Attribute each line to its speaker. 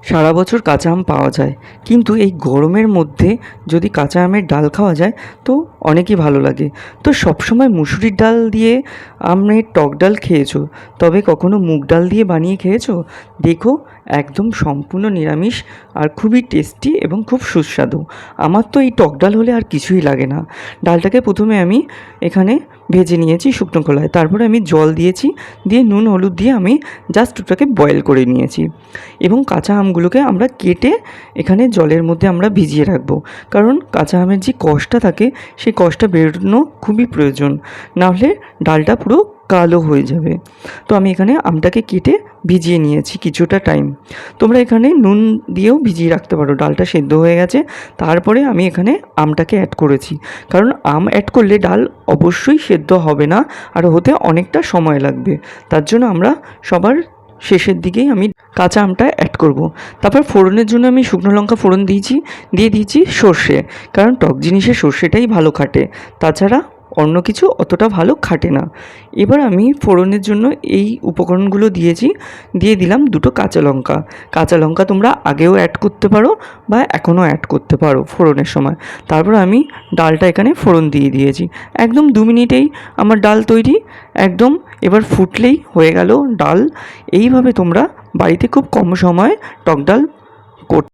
Speaker 1: সারা বছর কাঁচা আম পাওয়া যায়, কিন্তু এই গরমের মধ্যে যদি কাঁচা আমের ডাল খাওয়া যায় তো অনেকই ভালো লাগে। তো সবসময় মুসুরির ডাল দিয়ে আমের টক ডাল খেয়েছো, তবে কখনো মুগ ডাল দিয়ে বানিয়ে খেয়েছো? দেখো, একদম সম্পূর্ণ নিরামিষ আর খুবই টেস্টি এবং খুব সুস্বাদু। আমার তো এই টক ডাল হলে আর কিছুই লাগে না। ডালটাকে প্রথমে আমি এখানে ভেজে নিয়েছি শুকনো খোলায়, তারপরে আমি জল দিয়েছি, দিয়ে নুন হলুদ দিয়ে আমি জাস্ট ওটাকে বয়েল করে নিয়েছি। এবং কাঁচা আমগুলোকে আমরা কেটে এখানে জলের মধ্যে আমরা ভিজিয়ে রাখবো, কারণ কাঁচা আমের যে কষটা থাকে সেই কষটা বেরোনো খুবই প্রয়োজন, নাহলে ডালটা পুরো কালো হয়ে যাবে। তো আমি এখানে আমটাকে কেটে ভিজিয়ে নিয়েছি কিছুটা টাইম। তোমরা এখানে নুন দিয়েও ভিজিয়ে রাখতে পারো। ডালটা সেদ্ধ হয়ে গেছে, তারপরে আমি এখানে আমটাকে অ্যাড করেছি, কারণ আম অ্যাড করলে ডাল অবশ্যই সেদ্ধ হবে না আর হতে অনেকটা সময় লাগবে। তার জন্য আমরা সবার শেষের দিকেই আমি কাঁচা আমটা অ্যাড করব। তারপর ফোড়নের জন্য আমি শুকনো লঙ্কা ফোড়ন দিয়ে দিয়েছি সর্ষে, কারণ টক জিনিসে সর্ষেটাই ভালো খাটে, তাছাড়া অন্য কিছু অতটা ভালো খাটে না। এবার আমি ফোড়নের জন্য এই উপকরণগুলো দিয়ে দিলাম দুটো কাঁচা লঙ্কা। কাঁচা লঙ্কা তোমরা আগেও অ্যাড করতে পারো বা এখনও অ্যাড করতে পারো ফোড়নের সময়। তারপর আমি ডালটা এখানে ফোড়ন দিয়ে দিয়েছি। একদম 2 মিনিটেই আমার ডাল তৈরি, একদম। এবার ফুটলেই হয়ে গেল ডাল। এইভাবে তোমরা বাড়িতে খুব কম সময়ে টক ডাল